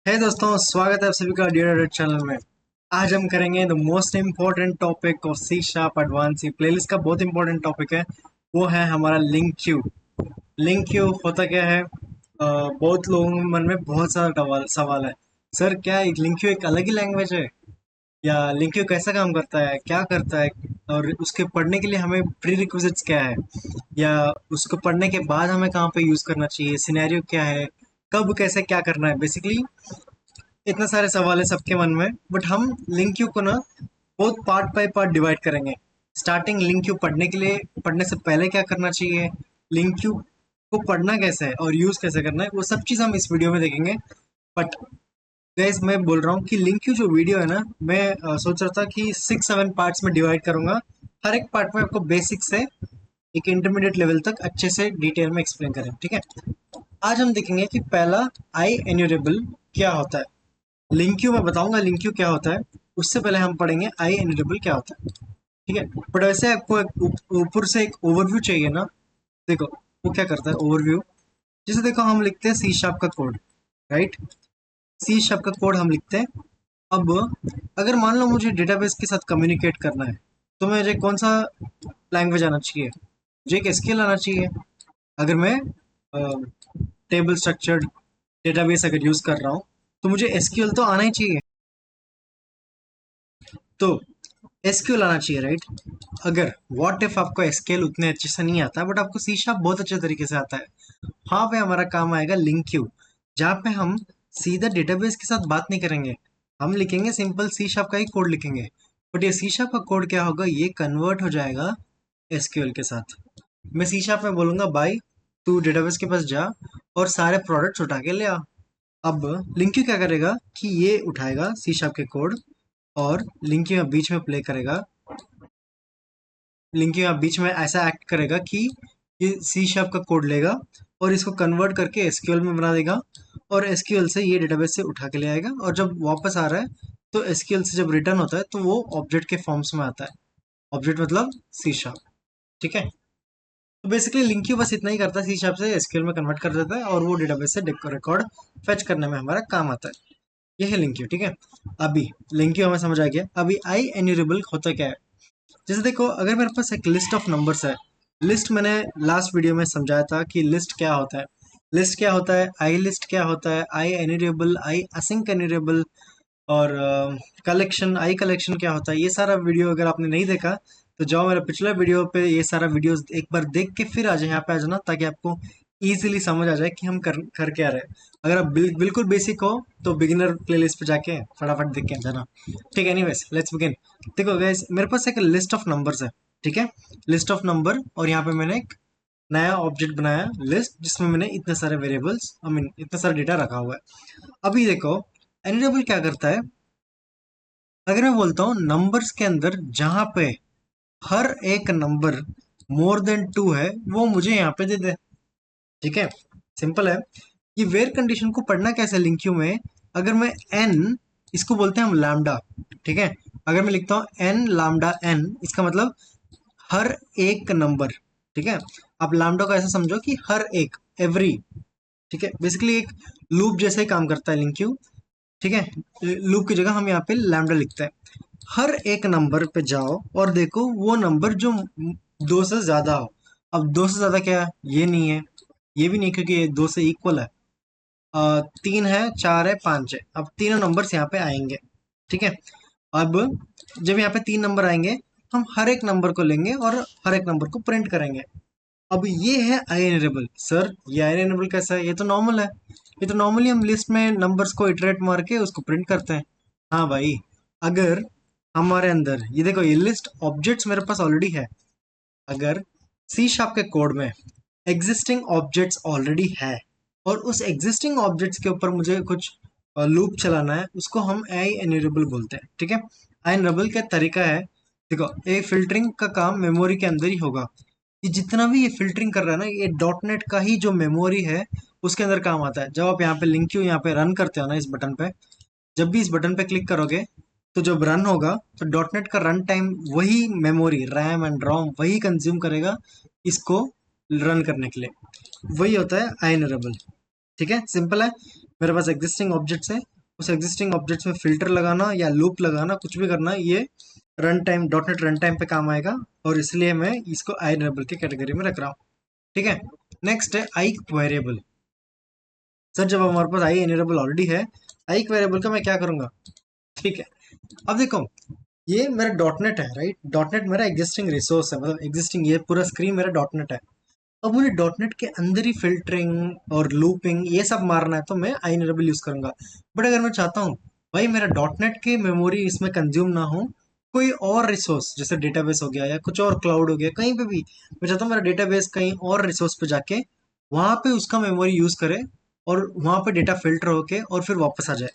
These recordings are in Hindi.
हे दोस्तों, स्वागत है आप सभी का डियर चैनल में। आज हम करेंगे the most important topic of C sharp advance. Playlist का बहुत इंपॉर्टेंट टॉपिक है, वो है हमारा लिंक क्यू। लिंक क्यू होता क्या है? बहुत लोगों के मन में बहुत सारा सवाल है। सर, क्या लिंक क्यू एक अलग ही लैंग्वेज है, या लिंक क्यू कैसा काम करता है, क्या करता है, और उसके पढ़ने के लिए हमें प्री रिक्विजिट्स क्या है, या उसको पढ़ने के बाद हमें कहाँ पे यूज करना चाहिए, सिनेरियो क्या है, कब कैसे क्या करना है। बेसिकली इतने सारे सवाल है सबके मन में, बट हम लिंक क्यू को ना बहुत पार्ट बाय पार्ट डिवाइड करेंगे। स्टार्टिंग लिंक क्यू पढ़ने के लिए, पढ़ने से पहले क्या करना चाहिए, लिंक क्यू को पढ़ना कैसे है और यूज कैसे करना है, वो सब चीज़ हम इस वीडियो में देखेंगे। बट गाइस, मैं बोल रहा हूँ कि लिंक क्यू जो वीडियो है ना, मैं सोच रहा था कि 6-7 पार्ट्स में डिवाइड करूंगा। हर एक पार्ट में आपको बेसिक से एक इंटरमीडिएट लेवल तक अच्छे से डिटेल में एक्सप्लेन करें, ठीक है। आज हम देखेंगे कि पहला, आई एन्यूरेबल क्या होता है। लिंक क्यू मैं बताऊंगा लिंक क्यू क्या होता है, उससे पहले हम पढ़ेंगे आई एन्यूरेबल क्या होता है, ठीक है। बट वैसे आपको एक ऊपर से एक ओवरव्यू चाहिए ना। देखो, वो क्या करता है ओवरव्यू। जैसे देखो, हम लिखते हैं सी शार्प का कोड, राइट। सी शार्प का कोड हम लिखते हैं। अब अगर मान लो मुझे डेटाबेस के साथ कम्युनिकेट करना है, तो मुझे कौन सा लैंग्वेज आना चाहिए? मुझे एक एसक्यूएल आना चाहिए। अगर मैं टेबल स्ट्रक्चर्ड डेटाबेस अगर यूज कर रहा हूँ, तो मुझे एसक्यूएल तो आना ही चाहिए। तो एसक्यूएल आना चाहिए, राइट। अगर व्हाट इफ आपको एसक्यूएल उतने अच्छे से नहीं आता, बट आपको सी शार्प बहुत अच्छे तरीके से आता है, वहां पे हमारा काम आएगा लिंक क्यू, जहाँ पे हम सीधा डेटाबेस के साथ बात नहीं करेंगे। हम लिखेंगे सिंपल सी शार्प का ही कोड लिखेंगे। बट ये सी शार्प का कोड क्या होगा, ये कन्वर्ट हो जाएगा एसक्यूएल के साथ। मैं सी शार्प में बोलूंगा, भाई तू डेटाबेस के पास जा और सारे प्रोडक्ट्स उठा के ले आ। अब लिंक्यू क्या करेगा कि ये उठाएगा सी शार्प के कोड, और लिंक्यू यहाँ बीच में प्ले करेगा। लिंक्यू यहाँ बीच में ऐसा एक्ट करेगा कि ये सी शार्प का कोड लेगा और इसको कन्वर्ट करके एसक्यूएल में बना देगा, और एसक्यूएल से ये डेटाबेस से उठा के ले आएगा, और जब वापस आ रहा है तो एसक्यूएल से जब रिटर्न होता है तो वो ऑब्जेक्ट के फॉर्म्स में आता है। ऑब्जेक्ट मतलब सी शार्प, ठीक है। तो बेसिकली लिंक बस इतना ही करता है, सी शार्प से एसक्यूएल में कन्वर्ट कर देता है, और वो डेटाबेस से रिकॉर्ड फेच करने में हमारा काम आता है। ये है लिंक, ठीक है। अभी लिंक हमें समझ आ गया। अभी आई एन्यूरेबल होता क्या है। जैसे देखो, अगर मेरे पास एक लिस्ट ऑफ नंबर्स है, लिस्ट मैंने लास्ट वीडियो में समझाया था कि लिस्ट क्या होता है। लिस्ट क्या होता है, आई लिस्ट क्या होता है, आई एन्यूरेबल, आई असिंक एन्यूरेबल, और कलेक्शन, आई कलेक्शन क्या होता है। ये सारा वीडियो अगर आपने नहीं देखा, तो जाओ मेरा पिछला वीडियो पे ये सारा वीडियो एक बार देख के फिर आ जाए यहाँ पे आ जाना, ताकि आपको इजीली समझ आ जाए कि हम कर क्या रहे हैं। अगर आप बिल्कुल बेसिक हो, तो बिगिनर प्लेलिस्ट पे जाके फटाफट देख के आ जाना, ठीक है। Anyways, let's begin. देखो गाइस, मेरे पास एक लिस्ट ऑफ नंबर्स है, ठीक है। लिस्ट ऑफ नंबर, और यहाँ पे मैंने एक नया ऑब्जेक्ट बनाया लिस्ट, जिसमें मैंने इतने सारे वेरिएबल्स, आई मीन इतना सारा डेटा रखा हुआ है। अभी देखो, एन्यूरेबल क्या करता है। अगर मैं बोलता हूँ नंबर्स के अंदर जहां पे हर एक नंबर मोर देन 2 है, वो मुझे यहाँ पे दे दे, ठीक है। सिंपल है। ये वेयर कंडीशन को पढ़ना कैसे लिंक क्यू में। अगर मैं एन, इसको बोलते हैं हम लैम्डा, ठीक है। अगर मैं लिखता हूँ एन लैम्डा एन, इसका मतलब हर एक नंबर, ठीक है। आप लैम्डा को ऐसा समझो कि हर एक, एवरी, ठीक है। बेसिकली एक लूप जैसे ही काम करता है लिंक क्यू, ठीक है। लूप की जगह हम यहाँ पे लैम्डा लिखते हैं। हर एक नंबर पे जाओ और देखो वो नंबर जो 2 से ज्यादा हो। अब 2 से ज्यादा क्या है, ये नहीं है, ये भी नहीं, क्योंकि ये 2 से इक्वल है। 3 है, 4 है, 5 है। अब तीनों नंबर्स यहाँ पे आएंगे, ठीक है। अब जब यहाँ पे 3 नंबर आएंगे, हम हर एक नंबर को लेंगे और हर एक नंबर को प्रिंट करेंगे। अब ये है अनइरेबल। सर, ये अनइरेबल कैसा है? ये तो नॉर्मल है। ये तो नॉर्मली हम लिस्ट में नंबर्स को इटरेट मार के उसको प्रिंट करते हैं। हाँ भाई, अगर हमारे अंदर ये देखो, ये लिस्ट ऑब्जेक्ट्स मेरे पास ऑलरेडी है। अगर सी शार्प के कोड में एग्जिस्टिंग ऑब्जेक्ट्स ऑलरेडी है, और उस एग्जिस्टिंग ऑब्जेक्ट्स के ऊपर मुझे कुछ लूप चलाना है, उसको हम आई एन्यूरेबल बोलते हैं, ठीक है। आई एन्यूरेबल का तरीका है, देखो, ये फिल्टरिंग का काम मेमोरी के अंदर ही होगा। ये जितना भी ये फिल्टरिंग कर रहा है ना, ये डॉट नेट का ही जो मेमोरी है उसके अंदर काम आता है। जब आप यहाँ पे लिंक क्यू यहाँ पे रन करते हो ना, इस बटन पे, जब भी इस बटन पे क्लिक करोगे, तो जब रन होगा, तो डॉट नेट का रन टाइम वही मेमोरी, रैम एंड रोम वही कंज्यूम करेगा इसको रन करने के लिए। वही होता है आइनरेबल, ठीक है। सिंपल है। मेरे पास एग्जिस्टिंग ऑब्जेक्ट्स है, उस एग्जिस्टिंग ऑब्जेक्ट्स में फिल्टर लगाना या लूप लगाना, कुछ भी करना, ये run time dot net run time पे काम आएगा, और इसलिए मैं इसको आई वेरिएबल की कैटेगरी में रख रहा हूँ। ठीक है। नेक्स्ट है आई वेरिएबल। सर जब हमारे पास आई वेरिएबल ऑलरेडी है, आई वेरिएबल का मैं क्या करूंगा? ठीक है, अब देखो, ये मेरा डॉट नेट है, राइट? डॉट नेट मेरा एग्जिस्टिंग रिसोर्स है, मतलब एग्जिस्टिंग, ये पूरा स्क्रीन मेरा डॉट नेट है। अब मुझे डॉट नेट के अंदर ही फिल्टरिंग और लूपिंग ये सब मारना है, तो मैं आई वेरिएबल यूज करूंगा। बट अगर मैं चाहता हूँ भाई मेरा डॉट नेट के मेमोरी इसमें कंज्यूम ना हो, कोई और रिसोर्स जैसे डेटाबेस हो गया या कुछ और क्लाउड हो गया, कहीं पे भी मैं चाहता हूँ मेरा डेटाबेस कहीं और रिसोर्स पे जाके वहां पे उसका मेमोरी यूज करे, और वहां पे डेटा फिल्टर होके और फिर वापस आ जाए,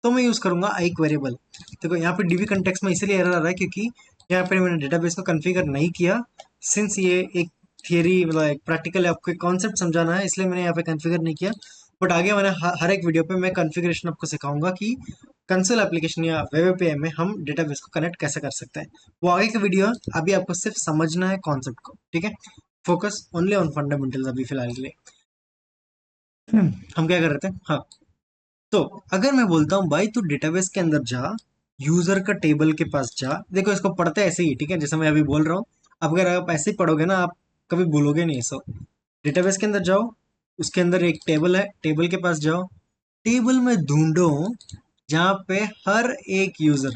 तो मैं यूज करूंगा आई वेरिएबल। देखो यहाँ पे डीबी कंटेक्स्ट में इसलिए एरर आ रहा है क्योंकि यहाँ पे मैंने डेटाबेस को कॉन्फ़िगर नहीं किया। सिंस ये एक थियरी, मतलब एक प्रैक्टिकल आपको कॉन्सेप्ट समझाना है, इसलिए मैंने यहाँ पे कॉन्फ़िगर नहीं किया। बट आगे मैंने हर एक वीडियो पे मैं कॉन्फ़िगरेशन आपको सिखाऊंगा कि कंसोल एप्लीकेशन या वेब एपीआई में हम डेटाबेस को कनेक्ट कैसे कर सकते हैं। वो आगे का वीडियो है, अभी आपको सिर्फ समझना है कॉन्सेप्ट को। ठीक है, फोकस ओनली ऑन फंडामेंटल्स अभी फिलहाल के लिए। हम क्या कर रहे थे? हाँ, तो अगर मैं बोलता हूँ भाई तू डेटाबेस के अंदर जा, यूजर का टेबल के पास जा, देखो इसको पढ़ते ऐसे ही, ठीक है, जैसे मैं अभी बोल रहा हूँ। अब अगर आप ऐसे ही पढ़ोगे ना, आप कभी भूलोगे नहीं सब। डेटाबेस के अंदर जाओ, उसके अंदर एक टेबल है, टेबल के पास जाओ, टेबल में ढूंढो जहाँ पे हर एक यूजर,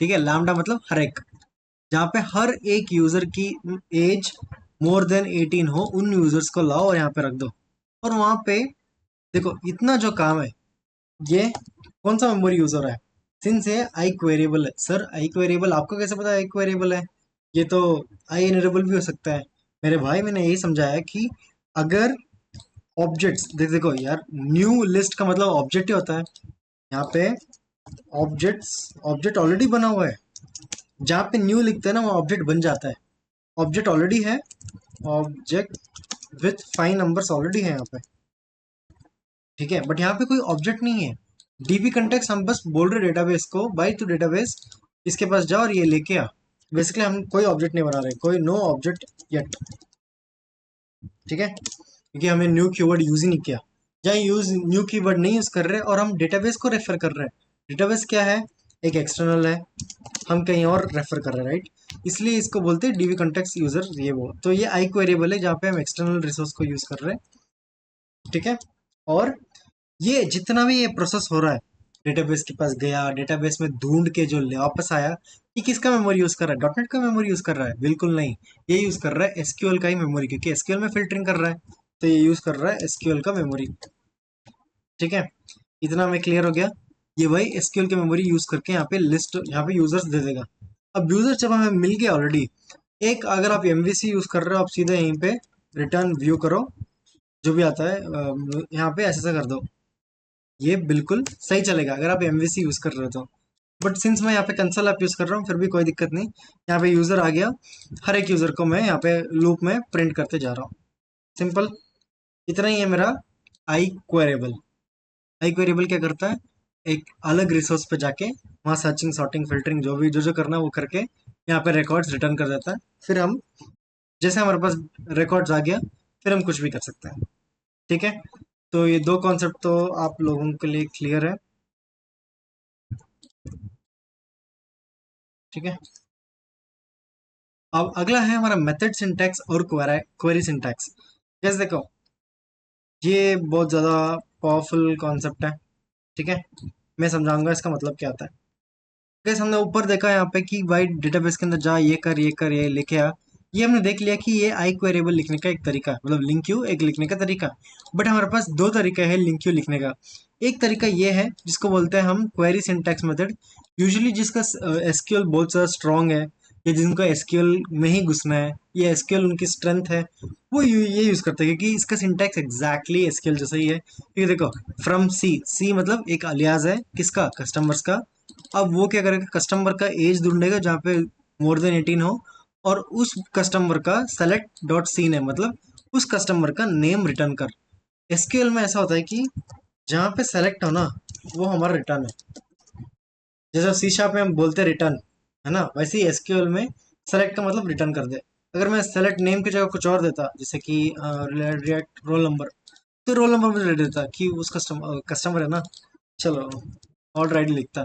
ठीक है, लैम्डा मतलब हर एक, जहाँ पे हर एक यूजर की एज मोर देन 18 हो, उन यूजर्स को लाओ और यहाँ पे रख दो। और वहां पे देखो इतना जो काम है, ये कौन सा मेमोरी यूजर है? सिंस ये आई वेरिएबल है। सर आई वेरिएबल आपको कैसे पता आई वेरिएबल है? ये तो आई इनरेबल भी हो सकता है। मेरे भाई मैंने यही समझाया कि अगर ऑब्जेक्ट्स देखो यार, न्यू लिस्ट का मतलब ऑब्जेक्ट ही होता है। यहाँ पे ऑब्जेक्ट ऑलरेडी बना हुआ है, जहाँ पे न्यू लिखते हैं ना वो ऑब्जेक्ट बन जाता है। ऑब्जेक्ट ऑलरेडी है, object with fine numbers already है यहाँ पे। ठीक है, बट यहाँ पे कोई ऑब्जेक्ट नहीं है। डीबी कंटेक्स्ट हम बस बोल रहे डेटाबेस को भाई तू डेटाबेस इसके पास जा और ये लेके आ। बेसिकली हम कोई ऑब्जेक्ट नहीं बना रहे, कोई नो ऑब्जेक्ट येट। ठीक है, क्योंकि हमने न्यू कीवर्ड यूज ही नहीं किया। जहाँ यूज न्यू कीवर्ड नहीं यूज कर रहे और हम डेटाबेस को रेफर कर रहे हैं। डेटाबेस क्या है? एक एक्सटर्नल है, हम कहीं और रेफर कर रहे हैं, राइट? इसलिए इसको बोलते हैं डीबी कंटेक्स्ट यूजर, ये वो। तो ये आई वेरिएबल है जहाँ पे हम एक्सटर्नल रिसोर्स को यूज कर रहे हैं। ठीक है, और ये जितना भी ये प्रोसेस हो रहा है, डेटाबेस के पास गया, डेटाबेस में ढूंढ के जो वापस आया, ये किसका मेमोरी यूज कर रहा है? डॉट नेट का मेमोरी यूज कर रहा है? बिल्कुल नहीं, ये यूज कर रहा है एसक्यूएल का ही मेमोरी, क्योंकि एसक्यूएल में फिल्टरिंग कर रहा है, तो ये यूज कर रहा है एसक्यूएल का मेमोरी। ठीक है, इतना में क्लियर हो गया। ये वही एसक्यूएल की मेमोरी यूज करके यहाँ पे लिस्ट, यहाँ पे यूजर्स दे देगा। अब यूजर जब हमें मिल गया ऑलरेडी, एक अगर आप एमवीसी यूज कर रहे हो, आप सीधे यहीं पे रिटर्न व्यू करो, जो भी आता है यहाँ पे ऐसे ऐसे कर दो, ये बिल्कुल सही चलेगा अगर आप एमवीसी यूज कर रहे हो तो। बट सिंस मैं यहाँ पे कंसोल ऐप यूज कर रहा हूँ, फिर भी कोई दिक्कत नहीं। यहाँ पे यूजर आ गया, हर एक यूजर को मैं यहाँ पे लूप में प्रिंट करते जा रहा हूँ। सिंपल, इतना ही है मेरा आई क्वेरेबल। आई क्वेरेबल क्या करता है? एक अलग रिसोर्स पे जाके वहाँ सर्चिंग सॉर्टिंग फिल्टरिंग जो भी जो करना है वो करके यहाँ पे रिकॉर्ड्स रिटर्न कर देता है। फिर हम, जैसे हमारे पास रिकॉर्ड्स आ गया, फिर हम कुछ भी कर सकते हैं। ठीक है, तो ये दो कॉन्सेप्ट तो आप लोगों के लिए क्लियर है। ठीक है, अब अगला है हमारा मेथड सिंटैक्स और क्वेरी सिंटैक्स। जैसे देखो, ये बहुत ज़्यादा पावरफुल कॉन्सेप्ट है। ठीक है, मैं समझाऊंगा इसका मतलब क्या आता है। जैसे हमने ऊपर देखा यहाँ पे कि भाई डेटाबेस के अंदर जा, ये कर ये कर ये लेके आ, ये हमने देख लिया कि ये आई क्वेरेबल लिखने का एक तरीका है, मतलब लिंक क्यू एक लिखने का तरीका। बट हमारे पास दो तरीका है लिंक क्यू लिखने का। एक तरीका ये है जिसको बोलते हैं हम क्वेरी सिंटैक्स मेथड। यूजुअली जिसका एसक्यूएल बहुत ज़्यादा स्ट्रॉन्ग है, या जिनको एसक्यूएल में ही घुसना है, ये एसक्यूएल उनकी स्ट्रेंथ है, वो ये यूज़ करते हैं, क्योंकि इसका सिंटैक्स एग्जैक्टली एसक्यूएल जैसा ही है। क्योंकि देखो, फ्रॉम सी, सी मतलब एक अलियास है किसका? कस्टमर्स का। अब वो क्या करेगा? कस्टमर का एज ढूंढेगा जहाँ पे मोर देन 18 हो, और उस कस्टमर का सेलेक्ट डॉट सीन है, मतलब उस कस्टमर का नेम रिटर्न कर। एसक्यूएल में ऐसा होता है कि जहाँ पे सेलेक्ट हो ना, वो हमारा रिटर्न है। जैसे सी शार्प में हम बोलते हैं रिटर्न, है ना, वैसे ही एसक्यूएल में सेलेक्ट का मतलब रिटर्न कर दे। अगर मैं सेलेक्ट नेम की जगह कुछ और देता, जैसे कि रिएक्ट रोल नंबर, तो रोल नंबर मुझे दे देता कि उस कस्टमर है ना। चलो, ऑलरेडी लिखता,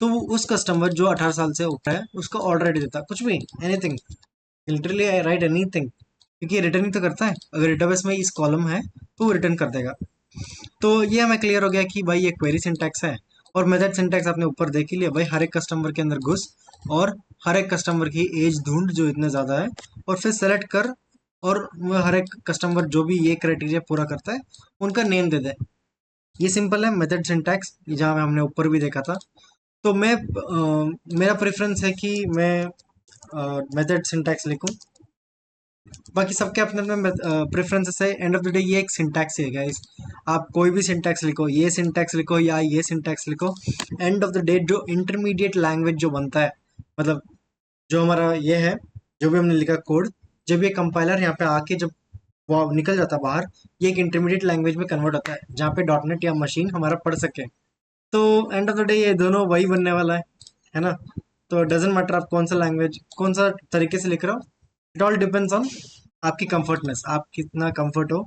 तो वो उस कस्टमर जो 18 साल से ऊपर है उसको ऑलरेडी देता, कुछ भी, anything, literally I right anything, क्योंकि रिटर्न ही तो करता है। अगर डेटाबेस में इस कॉलम है तो वो रिटर्न कर देगा। तो ये हमें क्लियर हो गया कि भाई ये क्वेरी सिंटैक्स है। और मेथड सिंटैक्स आपने ऊपर देख ही लिया भाई, हर एक कस्टमर के अंदर घुस और हर एक कस्टमर की एज ढूंढ जो इतने ज़्यादा है, और फिर सेलेक्ट कर, और वो हर एक कस्टमर जो भी ये क्राइटेरिया पूरा करता है उनका नेम दे दे। ये सिंपल है मेथड सिंटैक्स, जहाँ हमने ऊपर भी देखा था। तो मेरा प्रेफरेंस है कि मैं मेथड सिंटैक्स लिखूं। बाकी सबके अपने अपने प्रेफरेंसेस है। एंड ऑफ द डे ये एक सिंटैक्स ही है गाइस। आप कोई भी सिंटैक्स लिखो, ये सिंटैक्स लिखो या ये सिंटैक्स लिखो, एंड ऑफ द डे जो इंटरमीडिएट लैंग्वेज जो बनता है, मतलब जो हमारा ये है, जो भी हमने लिखा कोड, जब ये कंपाइलर यहाँ पे आके जब वो निकल जाता है बाहर, ये एक इंटरमीडिएट लैंग्वेज में कन्वर्ट होता है जहाँ पे डॉटनेट या मशीन हमारा पढ़ सके। तो एंड ऑफ द डे ये दोनों वही बनने वाला है ना। तो डजेंट मैटर आप कौन सा लैंग्वेज, कौन सा तरीके से लिख रहे हो, इट ऑल डिपेंड्स ऑन आपकी कंफर्टनेस, आप कितना कंफर्ट हो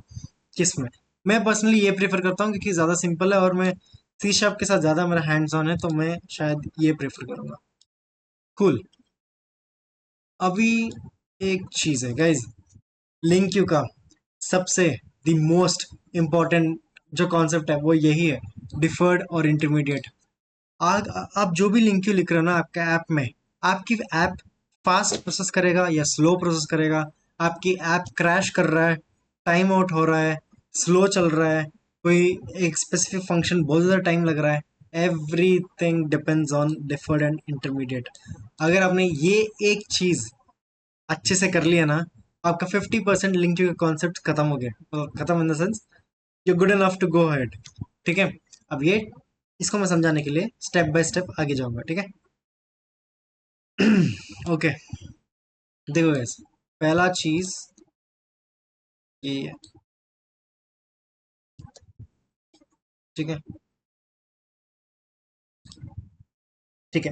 किस में। मैं पर्सनली ये प्रेफर करता हूँ क्योंकि ज़्यादा सिंपल है, और मैं सी शार्प के साथ ज़्यादा मेरा हैंड्स ऑन है, तो मैं शायद ये प्रेफर करूँगा। कूल। अभी एक चीज़ है गाइज, लिंक क्यू का सबसे द मोस्ट इम्पॉर्टेंट जो कॉन्सेप्ट है वो यही है, डिफर्ड और इंटरमीडिएट। आज आप जो भी लिंक क्यू लिख रहे हो ना आपके ऐप में, आपकी ऐप फास्ट प्रोसेस करेगा या स्लो प्रोसेस करेगा, आपकी ऐप क्रैश कर रहा है, टाइम आउट हो रहा है, स्लो चल रहा है, कोई एक स्पेसिफिक फंक्शन बहुत ज़्यादा टाइम लग रहा है, everything depends on deferred and intermediate. अगर आपने ये एक चीज़ अच्छे से कर लिया ना, आपका 50% लिंक क्यू का कॉन्सेप्ट खत्म हो गया, खत्म in the sense you good enough to go ahead. ठीक है। अब ये इसको मैं समझाने के लिए स्टेप बाय स्टेप आगे जाऊंगा, ठीक है। ओके। देखो गैस, पहला चीज ये है, ठीक है। ठीक है,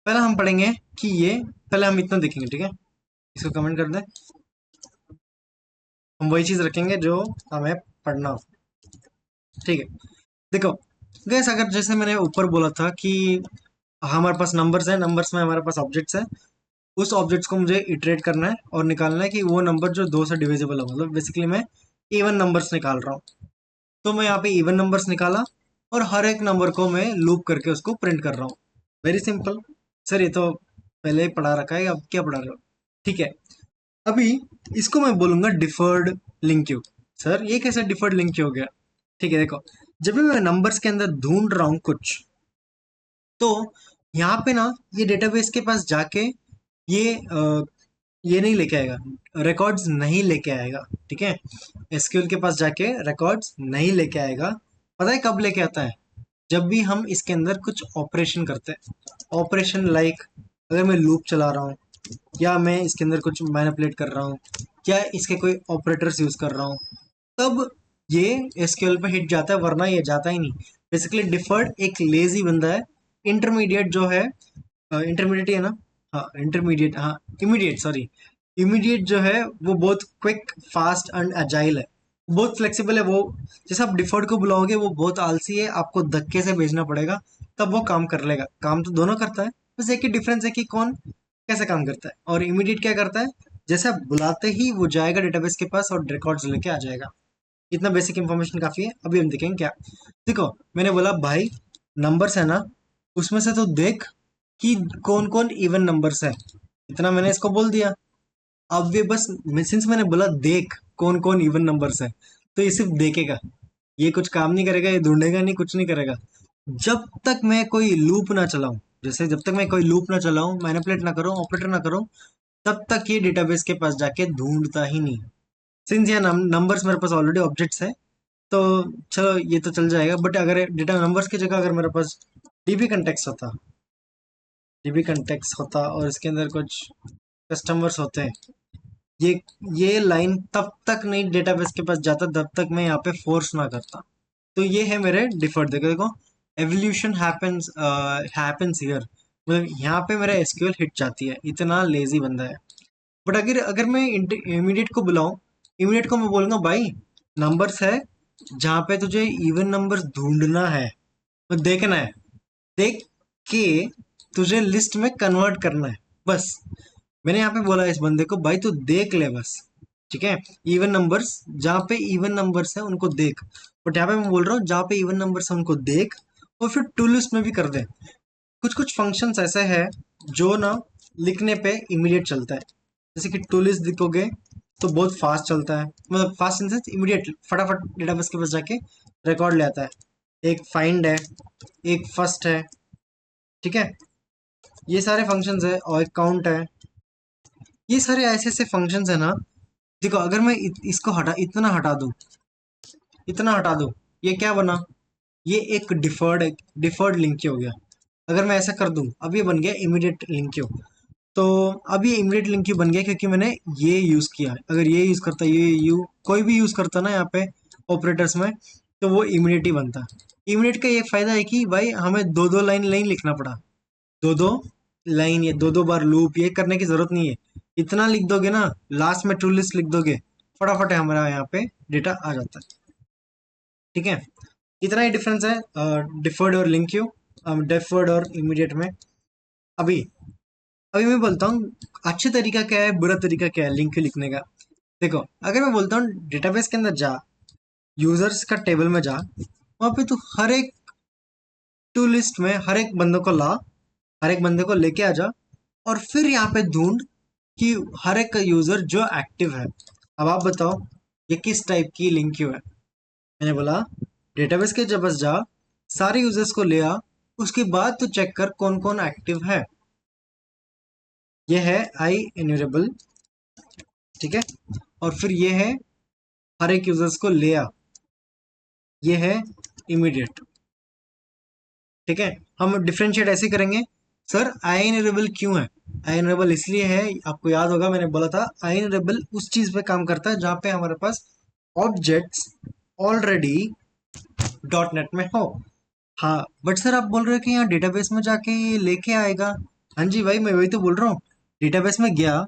पहले हम पढ़ेंगे कि ये, पहले हम इतना देखेंगे, ठीक है। इसको कमेंट कर दें, हम वही चीज रखेंगे जो हमें पढ़ना हो, ठीक है। देखो गैस, अगर जैसे मैंने ऊपर बोला था कि हमारे पास नंबर्स है, नंबर्स में हमारे पास ऑब्जेक्ट्स है, उस ऑब्जेक्ट्स को मुझे इटरेट करना है और निकालना है कि वो नंबर जो दो से डिविजिबल है, मतलब बेसिकली मैं इवन नंबर्स निकाल रहा हूँ। तो मैं यहाँ पे इवन नंबर्स निकाला, और हर एक नंबर को मैं लूप करके उसको प्रिंट कर रहा हूँ। Very simple. सर ये तो पहले ही पढ़ा रखा है, अब क्या पढ़ा रहे हो। ठीक है। अभी इसको मैं बोलूंगा डिफर्ड लिंक क्यू। सर ये कैसे डिफर्ड लिंक क्यू हो गया। ठीक है, देखो, जब भी मैं नंबर्स के अंदर ढूंढ रहा हूँ कुछ, तो यहाँ पे ना ये डेटाबेस के पास जाके ये ये नहीं लेके आएगा, रिकॉर्ड्स नहीं लेके आएगा, ठीक है। एसक्यूएल के पास जाके रिकॉर्ड्स नहीं लेके आएगा। पता है कब लेके आता है, जब भी हम इसके अंदर कुछ ऑपरेशन करते हैं। ऑपरेशन लाइक, अगर मैं लूप चला रहा हूँ, या मैं इसके अंदर कुछ मैनिपुलेट कर रहा हूँ, या इसके कोई ऑपरेटर्स यूज कर रहा हूँ, तब ये एसक्यूएल पे हिट जाता है, वरना ये जाता ही नहीं। बेसिकली डिफर्ड एक लेजी बंदा है। इंटरमीडिएट जो है, इंटरमीडिएट है ना, हाँ इंटरमीडिएट, हाँ इमीडिएट, सॉरी, इमीडिएट जो है वो बहुत क्विक, फास्ट एंड अजाइल है, बहुत फ्लेक्सिबल है वो। जैसे आप डिफर्ड को बुलाओगे वो बहुत आलसी है, आपको धक्के से भेजना पड़ेगा तब वो काम कर लेगा। काम तो दोनों करता है, बस एक ही डिफरेंस है कि कौन कैसे काम करता है। और इमीडिएट क्या करता है, जैसे आप बुलाते ही वो जाएगा डेटाबेस के पास और रिकॉर्ड्स लेके आ जाएगा। इतना बेसिक इंफॉर्मेशन काफी है। अभी हम देखेंगे क्या। देखो, मैंने बोला भाई नंबर्स है ना, उसमें से तो देख कि कौन कौन इवन नंबर्स है, इतना मैंने इसको बोल दिया। अब ये बस, सिंस मैंने बोला देख कौन कौन इवन नंबर्स है, तो ये सिर्फ देखेगा, ये कुछ काम नहीं करेगा, ये ढूंढेगा नहीं, कुछ नहीं करेगा। जब तक मैं कोई लूप ना चलाऊं, जैसे जब तक मैं कोई लूप ना चलाऊं, मैनिपुलेट ना करूं, ऑपरेटर ना करूं, तब तक ये डेटाबेस के पास जाके ढूंढता ही नहीं। सिंस ये नंबर्स मेरे पास ऑलरेडी ऑब्जेक्ट्स है, तो चलो ये तो चल जाएगा। बट अगर डेटा नंबर्स की जगह अगर मेरे पास डीबी कंटेक्स होता, डीबी कंटेक्स होता और इसके अंदर कुछ कस्टमर्स होते हैं, ये ये लाइन तब तक नहीं डेटाबेस के पास जाता जब तक मैं यहाँ पे फोर्स ना करता। तो ये है मेरे डिफर्ड। देखो देखो, एवोल्यूशन हैपेंस हियर, मतलब यहाँ पे मेरा एसक्यूएल हिट जाती है, इतना लेजी बंदा है। बट अगर अगर मैं इमीडिएट को बुलाऊं, इमीडिएट को मैं बोलूंगा भाई नंबर्स है, जहाँ पे तुझे इवन नंबर्स ढूंढना है, तो देखना है, देख के तुझे लिस्ट में कन्वर्ट करना है बस। मैंने यहाँ पे बोला इस बंदे को भाई तू देख ले बस, ठीक है। इवन नंबर्स, जहाँ पे इवन नंबर्स है उनको देख, बट यहाँ पे मैं बोल रहा हूँ जहाँ पे इवन नंबर्स है उनको देख और फिर टू लिस्ट में भी कर दे। कुछ कुछ फंक्शंस ऐसे हैं जो ना लिखने पे इमीडिएट चलता है। जैसे कि टू लिस्ट लिखोगे तो बहुत फास्ट चलता है, मतलब फास्ट इन सेंस इमीडिएट, फटाफट डेटाबेस के पास जाके रिकॉर्ड ले आता है। एक फाइंड है, एक फर्स्ट है, ठीक है। ये सारे फंक्शंस है और एक काउंट है। ये सारे ऐसे ऐसे फंक्शंस है ना। देखो अगर मैं इसको हटा, इतना हटा दूं, ये क्या बना, ये एक डिफर्ड लिंक हो गया। अगर मैं ऐसा कर दूं, अब ये बन गया इमीडिएट लिंक क्यू। तो अब ये इमीडिएट लिंक क्यू बन गया क्योंकि मैंने ये यूज किया है। अगर ये यूज करता, ये यू कोई भी यूज करता ना यहाँ पे ऑपरेटर्स में, तो वो इमीडिएट ही बनता। इमीडिएट का ये फायदा है कि भाई हमें दो दो लाइन नहीं लिखना पड़ा, दो दो लाइन, ये दो दो बार लूप ये करने की जरूरत नहीं है। इतना लिख दोगे ना, लास्ट में टू लिस्ट लिख दोगे, फटाफट हमारा यहाँ पे डेटा आ जाता है, ठीक है। इतना ही डिफरेंस है डिफर्ड और लिंक क्यू, डिफर्ड और इमीडिएट में। अभी अभी मैं बोलता हूँ अच्छा तरीका क्या है, बुरा तरीका क्या है लिंक क्यू लिखने का। देखो अगर मैं बोलता हूँ डेटाबेस के अंदर जा, यूजर्स का टेबल में जा, वहां पे तू हर एक टू लिस्ट में हर एक बंदे को ला, हर एक बंदे को लेके आ जा, और फिर यहाँ पे ढूंढ कि हर एक यूजर जो एक्टिव है। अब आप बताओ ये किस टाइप की लिंक क्यू है। मैंने बोला डेटाबेस के जब बस जा, सारे यूजर्स को ले आ, उसके बाद तू चेक कर कौन कौन एक्टिव है। ये है आई इन्यूरेबल, ठीक है। और फिर ये है हर एक यूजर्स को ले आ, ये है इमीडिएट, ठीक है। हम डिफरेंशिएट ऐसे करेंगे, सर आई इन्यूरेबल क्यों है। आई इन्यूरेबल इसलिए है, आपको याद होगा मैंने बोला था आई इन्यूरेबल उस चीज पे काम करता है जहाँ पे हमारे पास ऑब्जेक्ट्स ऑलरेडी डॉट नेट में हो। हाँ बट सर आप बोल रहे हो कि यहाँ डेटाबेस में जाके ये लेके आएगा। हाँ जी भाई मैं वही तो बोल रहा हूँ, डेटाबेस में गया,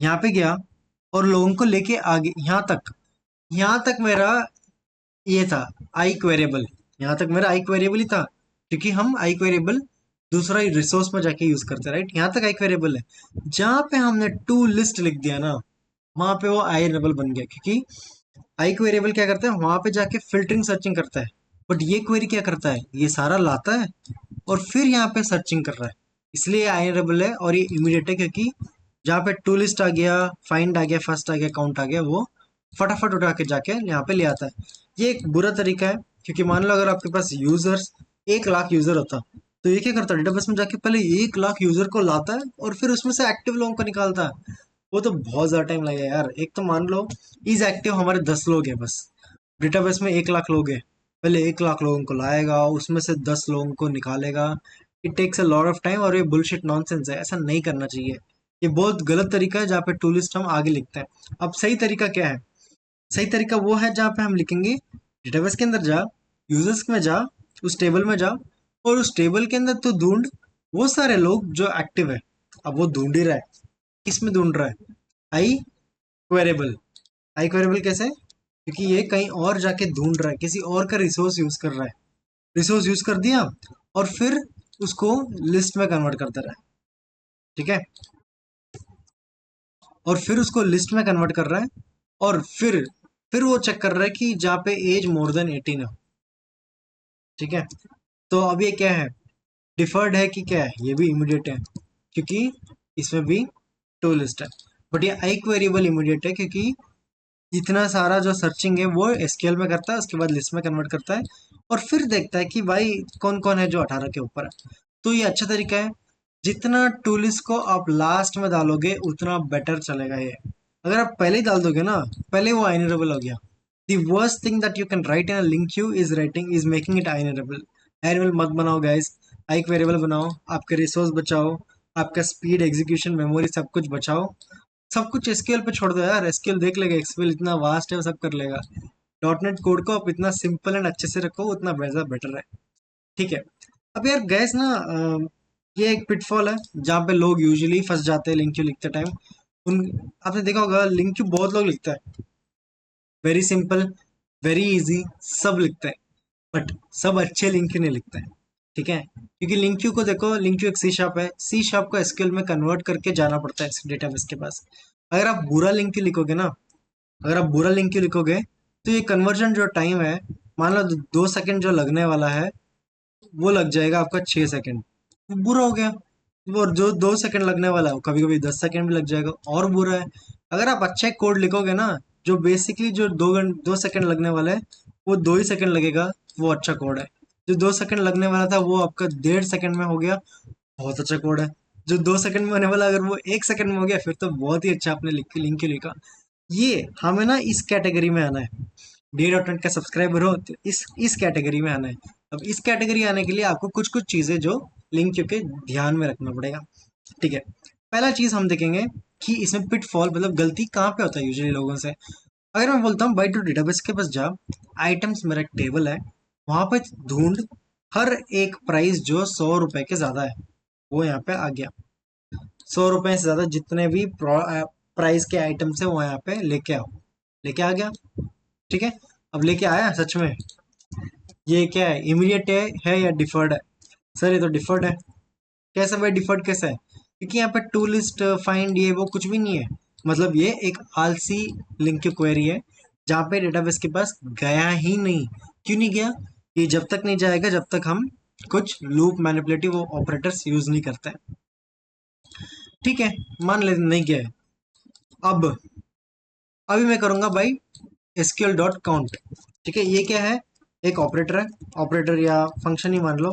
यहाँ पे गया और लोगों को लेके आगे यहाँ तक मेरा ये था आई क्वेरिएबल, यहाँ तक मेरा आई क्वेरिएबल ही था, क्योंकि हम आई क्वेरिएबल दूसरा रिसोर्स में जाके यूज करते हैं, राइट। यहाँ तक आई क्वेरिएबल है, जहाँ पे हमने टू लिस्ट लिख दिया ना, वहां पे वो आई इनेबल बन गया। क्योंकि आई क्वेरिएबल क्या करता है, वहां पे जाके फिल्टरिंग सर्चिंग करता है, बट ये क्वेरी क्या करता है, ये सारा लाता है और फिर यहाँ पे सर्चिंग कर रहा है। इसलिए आई इनेबल है और ये इमीडिएट है, क्योंकि जहाँ पे टू लिस्ट आ गया, फाइंड आ गया, फर्स्ट आ गया, काउंट आ गया, वो फटाफट उठा के जाके यहाँ पे ले आता है। ये एक बुरा तरीका है, क्योंकि मान लो अगर आपके पास यूजर्स 1 लाख यूजर होता, तो ये क्या करता है, डेटाबेस में जाके पहले 1 लाख यूजर को लाता है और फिर उसमें से एक्टिव लोगों को निकालता है। वो तो बहुत ज्यादा टाइम लगेगा यार। एक तो मान लो इज एक्टिव हमारे 10 लोग हैं बस, डेटाबेस में 1 लाख लोग हैं, पहले 1 लाख लोगों को लाएगा, उसमें से 10 लोगों को निकालेगा। It takes a lot of time और ये बुलशिट नॉनसेंस है, ऐसा नहीं करना चाहिए। ये बहुत गलत तरीका है जहाँ पे टू लिस्ट हम आगे लिखते हैं। अब सही तरीका क्या है, सही तरीका वो है जहाँ पे हम लिखेंगे डेटाबेस के अंदर जा, यूजर्स में जा, उस टेबल में जा, और उस टेबल के अंदर तो ढूंढ वो सारे लोग जो एक्टिव है। अब वो ढूंढ ही रहा है, किसमें ढूंढ रहा है, आई क्वेरेबल। आई क्वेरेबल कैसे, क्योंकि ये कहीं और जाके ढूंढ रहा है, किसी और का रिसोर्स यूज कर रहा है। रिसोर्स यूज कर दिया और फिर उसको लिस्ट में कन्वर्ट करता रहा है, ठीक है। और फिर उसको लिस्ट में कन्वर्ट कर रहा है और फिर वो चेक कर रहा है कि जहाँ पे एज मोर देन 18 है, ठीक है। तो अब ये क्या है, डिफर्ड है कि क्या है, ये भी इमीडिएट है क्योंकि इसमें भी टू लिस्ट है। बट ये आई क्वेरिएबल इमीडिएट है क्योंकि इतना सारा जो सर्चिंग है वो एसक्यूएल में करता है, उसके बाद लिस्ट में कन्वर्ट करता है और फिर देखता है कि भाई कौन कौन है जो 18 के ऊपर है। तो ये अच्छा तरीका है। जितना टू लिस्ट को आप लास्ट में डालोगे उतना बेटर चलेगा ये। अगर आप पहले ही डाल दोगे ना, पहले वो आइनरेबल हो गया। The worst thing that you can write in a link queue is making it ironable. Ironable मत बनाओ guys, आई वेरिएबल बनाओ, आपके रिसोर्स बचाओ, आपका स्पीड, एग्जीक्यूशन, मेमोरी सब कुछ बचाओ। सब कुछ एसक्यूएल पे छोड़ दो यार, एसक्यूएल देख लेगा, एक्सक्यूएल इतना वास्ट है वो सब कर लेगा। डॉट नेट कोड को आप इतना सिंपल एंड अच्छे से रखो, उतना वैसा बेटर है, ठीक है। अब यार गैस ना ये एक पिटफॉल है जहाँ पे लोग यूजुअली फंस जाते हैं लिंक क्यू लिखते टाइम। उन आपने देखा होगा लिंक क्यू बहुत लोग लिखता है, वेरी सिंपल, वेरी इजी सब लिखते हैं, बट सब अच्छे लिंक क्यू नहीं लिखते हैं, ठीक है, क्योंकि लिंक क्यू को देखो, लिंक क्यू एक सी शार्प है, सी शार्प को एसक्यूएल में कन्वर्ट करके जाना पड़ता है इस डेटाबेस के पास। अगर आप बुरा लिंक क्यू लिखोगे ना, अगर आप बुरा लिंक क्यू लिखोगे तो ये कन्वर्जन जो टाइम है, मान लो 2 सेकंड जो लगने वाला है, वो लग जाएगा आपका 6 सेकंड, बुरा हो गया। वो जो 2 सेकंड लगने वाला है, कभी कभी 10 सेकंड भी लग जाएगा, और बुरा है। अगर आप अच्छा कोड लिखोगे ना, जो बेसिकली जो 2 सेकंड लगने वाला है, वो 2 ही सेकंड लगेगा, वो अच्छा कोड है। जो 2 सेकंड लगने वाला था, वो आपका 1.5 सेकंड में हो गया, बहुत अच्छा कोड है। जो 2 सेकंड में होने वाला, अगर वो 1 सेकंड में हो गया, फिर तो बहुत ही अच्छा आपने लिंक क्यों लिखा। ये हमें ना इस कैटेगरी में आना है। डी डॉट नेट का सब्सक्राइबर हो तो इस कैटेगरी में आना है। अब इस कैटेगरी आने के लिए आपको कुछ कुछ चीजें जो लिंक के ध्यान में रखना पड़ेगा। ठीक है, पहला चीज हम देखेंगे कि इसमें पिटफॉल मतलब गलती कहाँ पे होता है यूजुअली लोगों से। अगर मैं बोलता हूँ बाई टू डेटाबेस के पास जा, आइटम्स मेरा एक टेबल है, वहां पे ढूंढ हर एक प्राइस जो 100 रुपए के ज्यादा है, वो यहाँ पे आ गया। 100 रुपए से ज्यादा जितने भी प्राइस के आइटम्स है वो यहाँ पे लेके आओ, लेके आ गया। ठीक है, अब लेके आया सच में। ये क्या है, इमीडिएट है या डिफर्ड है? सर ये तो डिफर्ड है। कैसे भाई, डिफर्ड कैसे है? क्योंकि यहाँ पे टू लिस्ट फाइंड ये वो कुछ भी नहीं है। मतलब ये एक आलसी लिंक की क्वेरी है, जहाँ पे डेटाबेस के पास गया ही नहीं। क्यों नहीं गया? ये जब तक नहीं जाएगा जब तक हम कुछ लूप मैनिपुलेटिव ऑपरेटर्स यूज नहीं करते हैं। ठीक है, मान ले नहीं गया है। अब अभी मैं करूंगा भाई एसक्यूएल डॉट काउंट। ठीक है, ये क्या है? एक ऑपरेटर है, ऑपरेटर या फंक्शन ही मान लो।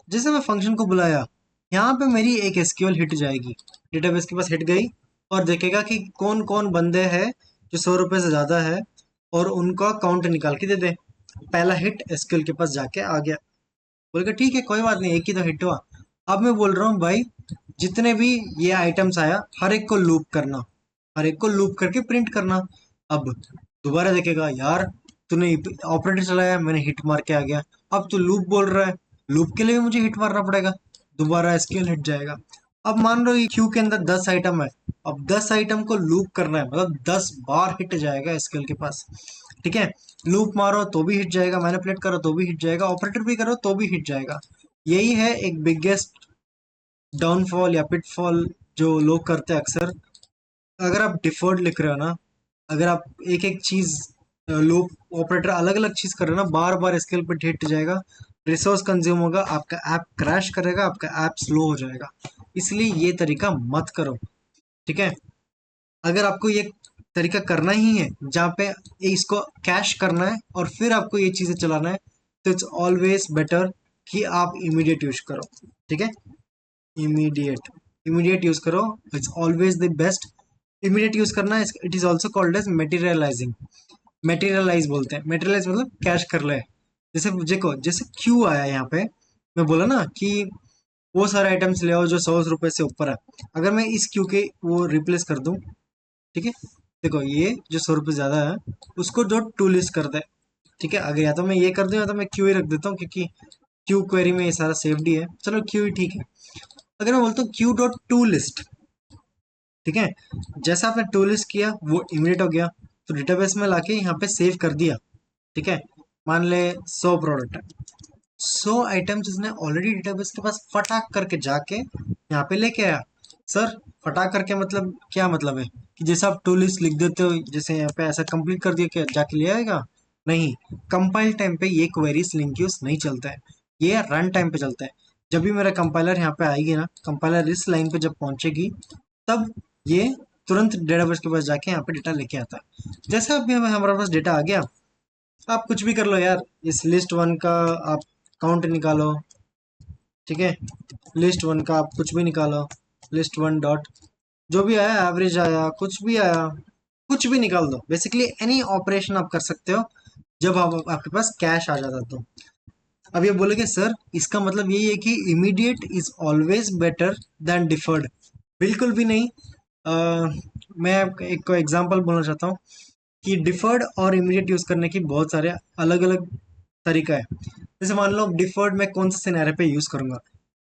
जैसे मैं फंक्शन को बुलाया, यहाँ पे मेरी एक एसक्यूएल हिट जाएगी, डेटाबेस के पास हिट गई, और देखेगा कि कौन कौन बंदे हैं जो 100 रुपए से ज्यादा है, और उनका काउंट निकाल के दे दे। पहला हिट एसक्यूएल के पास जाके आ गया। बोलेगा ठीक है कोई बात नहीं, एक ही तो हिट हुआ। अब मैं बोल रहा हूँ भाई, जितने भी ये आइटम्स आया, हर एक को लूप करना, हर एक को लूप करके प्रिंट करना। अब दोबारा देखेगा, यार तूने ऑपरेटर चलाया, मैंने हिट मार के आ गया, अब तू लूप बोल रहा है, लूप के लिए भी मुझे हिट मारना पड़ेगा। दोबारा एसक्यूएल हिट जाएगा। अब मान लो ये क्यू के अंदर 10 आइटम है, अब 10 आइटम को लूप करना है, मतलब 10 बार हिट जाएगा एसक्यूएल के पास। ठीक है, लूप मारो तो भी हिट जाएगा, मैनिपुलेट करो तो भी हिट जाएगा, ऑपरेटर भी करो तो भी हिट जाएगा। यही है एक बिगेस्ट डाउनफॉल या पिटफॉल जो लोग करते हैं अक्सर। अगर आप डिफर्ड लिख रहे हो ना, अगर आप एक एक चीज लूप ऑपरेटर अलग अलग चीज कर रहे हो ना, बार बार स्केल पे हिट जाएगा, रिसोर्स कंज्यूम होगा, आपका ऐप क्रैश करेगा, आपका ऐप स्लो हो जाएगा। इसलिए ये तरीका मत करो। ठीक है, अगर आपको ये तरीका करना ही है जहाँ पे इसको कैश करना है और फिर आपको ये चीजें चलाना है, तो इट्स ऑलवेज बेटर कि आप इमीडिएट यूज करो। ठीक है, इमीडिएट, इमीडिएट यूज करो, it's always the best. Immediate use करना, it is also called as materialising. Materialise बोलते हैं, मेटीरियलाइज मतलब कैश कर ले। जैसे देखो, जैसे क्यू आया यहाँ पे, मैं बोला ना कि वो सारे आइटम्स ले आओ जो 100 रुपए से ऊपर है। अगर मैं इस क्यू के वो रिप्लेस कर दूं, ठीक है, देखो ये जो 100 रुपये ज्यादा है, उसको जो टू लिस्ट कर दे। ठीक है, अगर या तो मैं ये कर दूं या तो मैं क्यू ही रख देता हूँ, क्योंकि क्यू क्वेरी में ये सारा सेफ्डी है, चलो क्यू ही ठीक है। अगर मैं बोलता हूँ क्यू डॉट टू लिस्ट, ठीक है, जैसा आपने टू लिस्ट किया वो इमीडिएट हो गया, तो डेटाबेस में लाके यहाँ पे सेव कर दिया। ठीक है, मान ले 100 प्रोडक्ट है, 100 आइटम्स इसने ऑलरेडी डेटाबेस के पास फटाक करके जाके यहाँ पे लेके आया। सर फटाक करके मतलब क्या मतलब है? कि जैसे आप टू लिस्ट लिख देते हो, जैसे यहाँ पे ऐसा कंप्लीट कर दिया, क्या जाके ले आएगा? नहीं, कंपाइल टाइम पे ये क्वेरीज लिंक यूज नहीं चलता है, ये रन टाइम पे चलता है। जब भी मेरा कंपाइलर यहाँ पे आएगी ना, कंपाइलर इस लाइन पे जब पहुंचेगी, तब ये तुरंत डेटाबेस के पास जाके यहाँ पे डेटा लेके आता है। जैसे अभी हमारे पास डेटा आ गया, आप कुछ भी कर लो यार, इस लिस्ट वन का आप काउंट निकालो। ठीक है, लिस्ट वन का आप कुछ भी निकालो, लिस्ट वन डॉट जो भी आया, एवरेज आया, कुछ भी आया, कुछ भी निकाल दो। बेसिकली एनी ऑपरेशन आप कर सकते हो जब आपके पास कैश आ जाता तो। अब ये बोलेगे सर इसका मतलब यही है कि immediate is always better than deferred. बिल्कुल भी नहीं। मैं एक एग्जांपल बोलना चाहता हूँ कि डिफर्ड और इमीडिएट यूज करने की बहुत सारे अलग अलग तरीका है। जैसे मान लो डिफर्ड में कौन से सिनेरियो पे यूज करूंगा?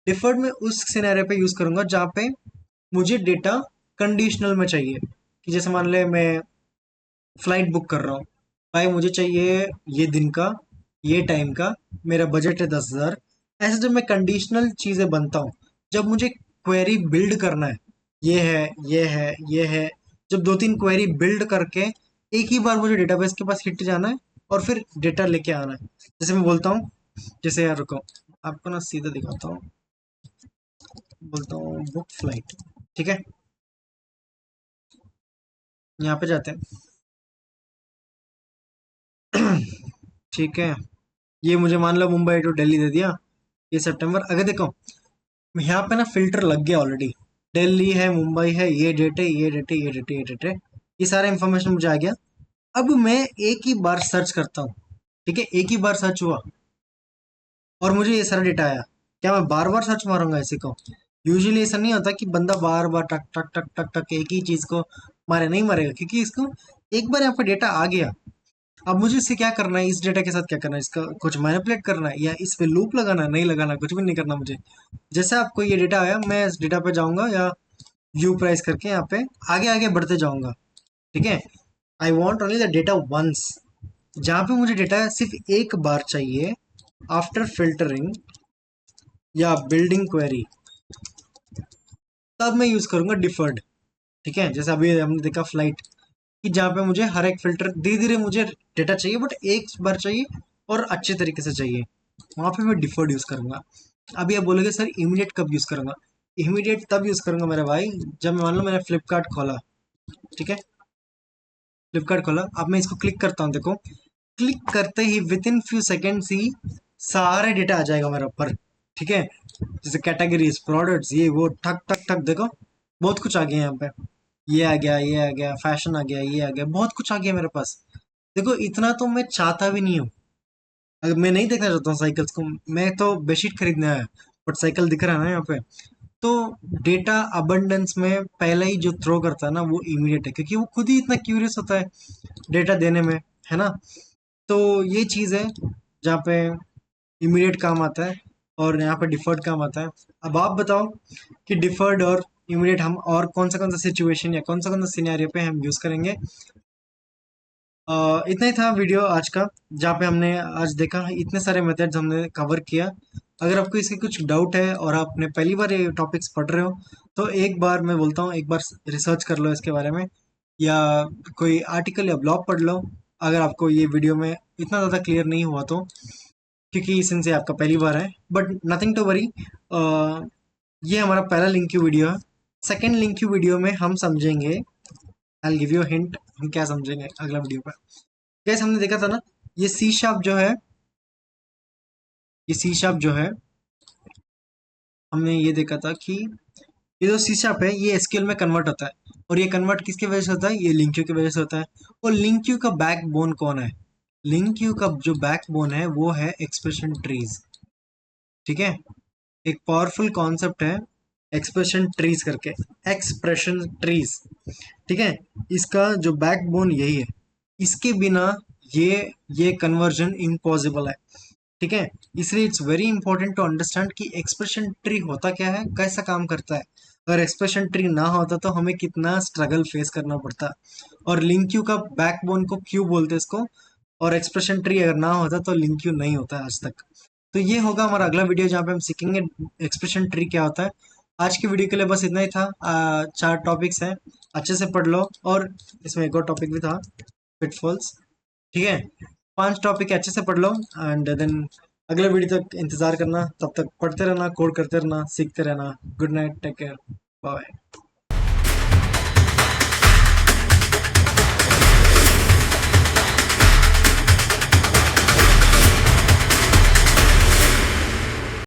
डिफर्ड में उस सिनेरियो पे यूज करूंगा जहाँ पे मुझे डेटा कंडीशनल में चाहिए। कि जैसे मान ले मैं फ्लाइट बुक कर रहा हूँ, भाई मुझे चाहिए ये दिन का, ये टाइम का, मेरा बजट है 10,000, ऐसे जब मैं कंडीशनल चीजें बनता हूँ, जब मुझे क्वेरी बिल्ड करना है, ये है, ये है, ये है, जब दो तीन क्वेरी बिल्ड करके एक ही बार मुझे डेटाबेस के पास हिट जाना है और फिर डेटा लेके आना है। जैसे मैं बोलता हूँ, जैसे यार रुको, आपको ना सीधा दिखाता हूँ, बोलता हूँ बुक फ्लाइट, ठीक है, यहाँ पे जाते हैं। ठीक है, ये मुझे मान लो मुंबई टू दिल्ली दे दिया, ये सितंबर। अगर देखो यहाँ पे ना फिल्टर लग गया ऑलरेडी, दिल्ली है, मुंबई है, ये डेट है, ये डेट है, ये डेट है, ये डेट है, ये सारा इंफॉर्मेशन मुझे आ गया। अब मैं एक ही बार सर्च करता हूँ, ठीक है, एक ही बार सर्च हुआ और मुझे ये सारा डेटा आया। क्या मैं बार बार सर्च मारूंगा इसी को? यूजुअली ऐसा नहीं होता कि बंदा बार बार टक टक टक टक टक एक ही चीज को मारे, नहीं मारेगा, क्योंकि इसको एक बार यहाँ पे डेटा आ गया। अब मुझे इससे क्या करना है, इस डेटा के साथ क्या करना है, इसका कुछ मैनिपुलेट करना है या इस पे लूप लगाना है, नहीं लगाना, कुछ भी नहीं करना मुझे। जैसे आपको ये डेटा आया, मैं इस डेटा पे जाऊंगा या व्यू प्राइस करके यहाँ पे आगे आगे बढ़ते जाऊंगा, ठीक है। I want only the data once, जहाँ पे मुझे डेटा सिर्फ एक बार चाहिए, आफ्टर फिल्टरिंग या बिल्डिंग क्वेरी, तब मैं यूज करूंगा डिफर्ड। ठीक है, जैसे अभी हमने देखा फ्लाइट, कि जहाँ पे मुझे हर एक फिल्टर धीरे धीरे मुझे डेटा चाहिए, बट एक बार चाहिए और अच्छे तरीके से चाहिए, वहां पे मैं डिफर्ड यूज करूंगा। अभी आप बोलोगे सर इमीडिएट कब यूज करूंगा? इमीडिएट तब यूज करूंगा मेरे भाई, जब मान लो मैंने फ्लिपकार्ट खोला, ठीक है, फ्लिपकार्ट खोला, अब मैं इसको क्लिक करता हूँ, देखो क्लिक करते ही विद इन फ्यू सेकेंड्स ही सारे डेटा आ जाएगा मेरे ऊपर, ठीक है। जैसे कैटेगरीज, प्रोडक्ट्स, ये वो, ठक ठक ठक, देखो बहुत कुछ आ गया यहाँ पे, ये आ गया, ये आ गया, फैशन आ गया, ये आ गया, बहुत कुछ आ गया मेरे पास। देखो इतना तो मैं चाहता भी नहीं हूँ, अगर मैं नहीं देखना चाहता हूँ साइकिल्स को, मैं तो बेडशीट खरीदने आया, बट साइकिल दिख रहा है ना यहाँ पे। तो डेटा अबंडेंस में पहले ही जो थ्रो करता है ना, वो इमीडिएट है, क्योंकि वो खुद ही इतना क्यूरियस होता है डेटा देने में, है ना। तो ये चीज़ है जहाँ पे इमीडिएट काम आता है और यहाँ पे डिफर्ड काम आता है। अब आप बताओ कि डिफर्ड और इमीडिएट हम और कौन सा सिचुएशन या कौन सा सिनेरियो पे हम यूज़ करेंगे। इतना ही था वीडियो आज का, जहाँ पे हमने आज देखा इतने सारे मेथड्स हमने कवर किया। अगर आपको इसकी कुछ डाउट है और आपने पहली बार ये टॉपिक्स पढ़ रहे हो, तो एक बार मैं बोलता हूँ, एक बार रिसर्च कर लो इसके बारे में, या कोई आर्टिकल या ब्लॉग पढ़ लो, अगर आपको ये वीडियो में इतना ज़्यादा क्लियर नहीं हुआ तो, क्योंकि सिंस ये आपका पहली बार है। बट नथिंग टू वरी, ये हमारा पहला लिंक की वीडियो है। सेकेंड लिंक की वीडियो में हम समझेंगे, आई गिव यू हिंट, हम क्या समझेंगे अगला वीडियो पर। गैस हमने देखा था ना, ये सी शार्प जो है, ये सी शार्प जो है, हमने ये देखा था कि ये जो सी शार्प है ये एसक्यूएल में कन्वर्ट होता है, और ये कन्वर्ट किसकी वजह से होता है? ये लिंक क्यू की वजह से होता है। और लिंक क्यू का बैकबोन कौन है? लिंक क्यू का जो बैकबोन है वो है एक्सप्रेशन ट्रीज, ठीक है। एक पावरफुल कॉन्सेप्ट है एक्सप्रेशन ट्रीज करके, एक्सप्रेशन ट्रीज, ठीक है। इसका जो बैकबोन यही है, इसके बिना ये कन्वर्जन इम्पॉसिबल है, ठीक है। इसलिए it's very important to understand कि एक्सप्रेशन ट्री होता क्या है, कैसा काम करता है। अगर एक्सप्रेशन ट्री ना होता तो हमें कितना स्ट्रगल फेस करना पड़ता। और लिंक क्यू का बैकबोन को क्यू बोलते हैं इसको, और एक्सप्रेशन ट्री अगर ना होता तो लिंक क्यू नहीं होता आज तक। तो ये होगा हमारा अगला वीडियो, जहाँ पे हम सीखेंगे एक्सप्रेशन ट्री क्या होता है। आज की वीडियो के लिए बस इतना ही था। चार टॉपिक्स हैं, अच्छे से पढ़ लो, और इसमें एक और टॉपिक भी था, पिटफॉल्स, ठीक है। पांच टॉपिक अच्छे से पढ़ लो, एंड देन अगले वीडियो तक इंतजार करना, तब तक पढ़ते रहना, कोड करते रहना, सीखते रहना। Good night, take care, bye.